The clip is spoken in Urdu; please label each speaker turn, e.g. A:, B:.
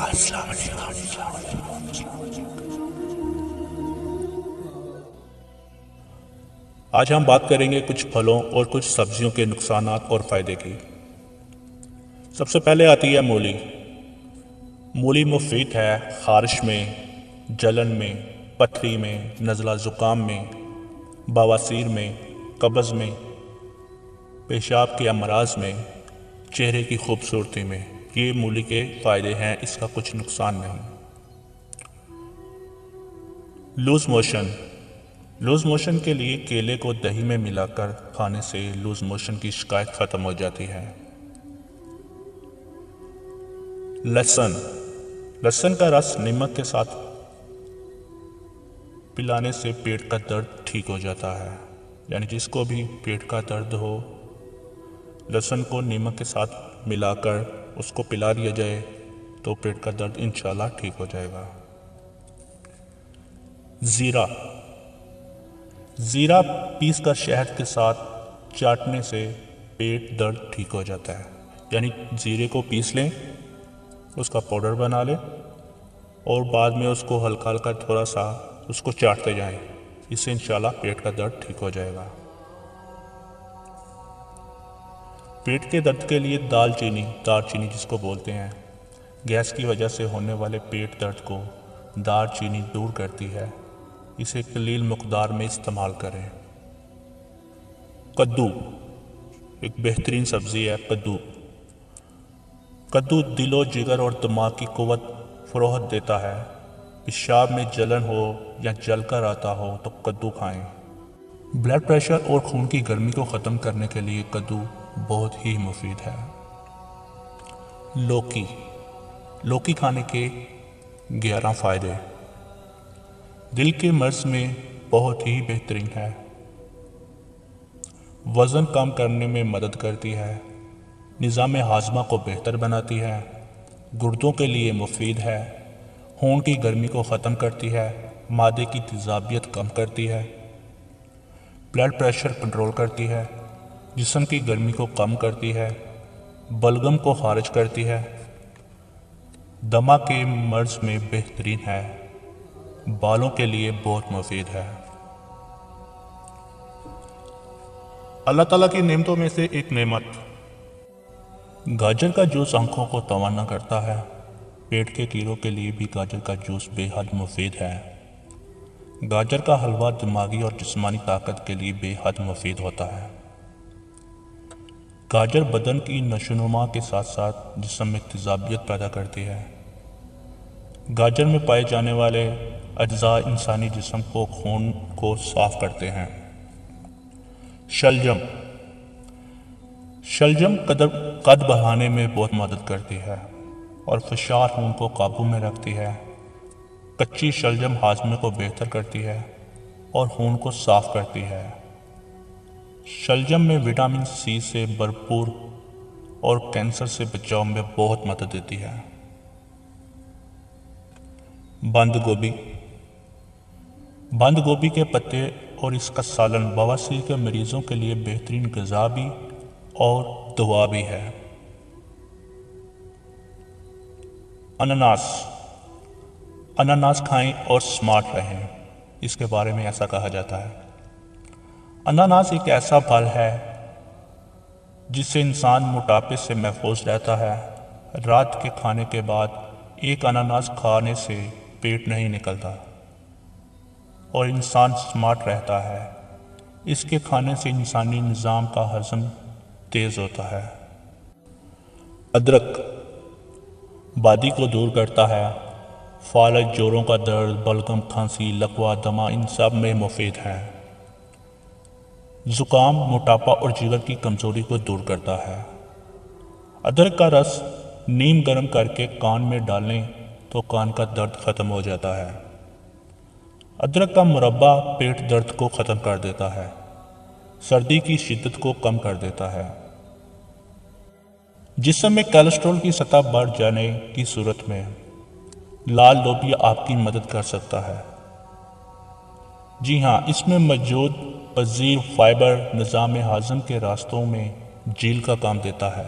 A: السلام علیکم۔ آج ہم بات کریں گے کچھ پھلوں اور کچھ سبزیوں کے نقصانات اور فائدے کی۔ سب سے پہلے آتی ہے مولی۔ مولی مفید ہے خارش میں، جلن میں، پتھری میں، نزلہ زکام میں، بواسیر میں، قبض میں، پیشاب کے امراض میں، چہرے کی خوبصورتی میں۔ یہ مولی کے فائدے ہیں، اس کا کچھ نقصان نہیں۔ Loose motion. لوز موشن کے لیے کیلے کو دہی میں ملا کر کھانے سے لوز موشن کی شکایت ختم ہو جاتی ہے۔ لہسن۔ لہسن کا رس نمک کے ساتھ پلانے سے پیٹ کا درد ٹھیک ہو جاتا ہے۔ یعنی جس کو بھی پیٹ کا درد ہو، لہسن کو نمک کے ساتھ ملا کر اس کو پلا دیا جائے تو پیٹ کا درد انشاءاللہ ٹھیک ہو جائے گا۔ زیرہ۔ زیرہ پیس کر شہد کے ساتھ چاٹنے سے پیٹ درد ٹھیک ہو جاتا ہے۔ یعنی زیرے کو پیس لیں، اس کا پاؤڈر بنا لیں اور بعد میں اس کو ہلکا ہلکا تھوڑا سا اس کو چاٹتے جائیں، اس سے انشاءاللہ پیٹ کا درد ٹھیک ہو جائے گا۔ پیٹ کے درد کے لیے دال چینی جس کو بولتے ہیں، گیس کی وجہ سے ہونے والے پیٹ درد کو دال چینی دور کرتی ہے۔ اسے قلیل مقدار میں استعمال کریں۔ کدو ایک بہترین سبزی ہے۔ کدو دل و جگر اور دماغ کی قوت فروخت دیتا ہے۔ پیشاب میں جلن ہو یا جل کر آتا ہو تو کدو کھائیں۔ بلڈ پریشر اور خون کی گرمی کو ختم کرنے کے لیے کدو بہت ہی مفید ہے۔ لوکی۔ لوکی کھانے کے 11 فائدے۔ دل کے مرض میں بہت ہی بہترین ہے۔ وزن کم کرنے میں مدد کرتی ہے۔ نظام ہاضمہ کو بہتر بناتی ہے۔ گردوں کے لیے مفید ہے۔ خون کی گرمی کو ختم کرتی ہے۔ معدے کی تیزابیت کم کرتی ہے۔ بلڈ پریشر کنٹرول کرتی ہے۔ جسم کی گرمی کو کم کرتی ہے۔ بلغم کو خارج کرتی ہے۔ دمہ کے مرض میں بہترین ہے۔ بالوں کے لیے بہت مفید ہے۔ اللہ تعالیٰ کی نعمتوں میں سے ایک نعمت گاجر کا جوس آنکھوں کو توانا کرتا ہے۔ پیٹ کے کیڑوں کے لیے بھی گاجر کا جوس بے حد مفید ہے۔ گاجر کا حلوہ دماغی اور جسمانی طاقت کے لیے بے حد مفید ہوتا ہے۔ گاجر بدن کی نشوونما کے ساتھ ساتھ جسم میں تیزابیت پیدا کرتی ہے۔ گاجر میں پائے جانے والے اجزاء انسانی جسم کو خون کو صاف کرتے ہیں۔ شلجم۔ شلجم قد بڑھانے میں بہت مدد کرتی ہے اور فشار خون کو قابو میں رکھتی ہے۔ کچی شلجم ہاضمے کو بہتر کرتی ہے اور خون کو صاف کرتی ہے۔ شلجم میں وٹامن سی سے بھرپور اور کینسر سے بچاؤ میں بہت مدد دیتی ہے۔ بند گوبھی۔ بند گوبھی کے پتے اور اس کا سالن بواسیر کے مریضوں کے لیے بہترین غذا بھی اور دوا بھی ہے۔ اناناس۔ اناناس کھائیں اور سمارٹ رہیں، اس کے بارے میں ایسا کہا جاتا ہے۔ اناناس ایک ایسا پھل ہے جس سے انسان موٹاپے سے محفوظ رہتا ہے۔ رات کے کھانے کے بعد ایک اناناس کھانے سے پیٹ نہیں نکلتا اور انسان سمارٹ رہتا ہے۔ اس کے کھانے سے انسانی نظام کا ہضم تیز ہوتا ہے۔ ادرک بادی کو دور کرتا ہے۔ فالج، جوڑوں کا درد، بلغم، کھانسی، لقوہ، دمہ ان سب میں مفید ہے۔ زکام، موٹاپا اور جگر کی کمزوری کو دور کرتا ہے۔ ادرک کا رس نیم گرم کر کے کان میں ڈالیں تو کان کا درد ختم ہو جاتا ہے۔ ادرک کا مربہ پیٹ درد کو ختم کر دیتا ہے۔ سردی کی شدت کو کم کر دیتا ہے۔ جسم میں کولیسٹرول کی سطح بڑھ جانے کی صورت میں لال لوبیا آپ کی مدد کر سکتا ہے۔ جی ہاں، اس میں موجود پذیر فائبر نظام ہاضم کے راستوں میں جیل کا کام دیتا ہے،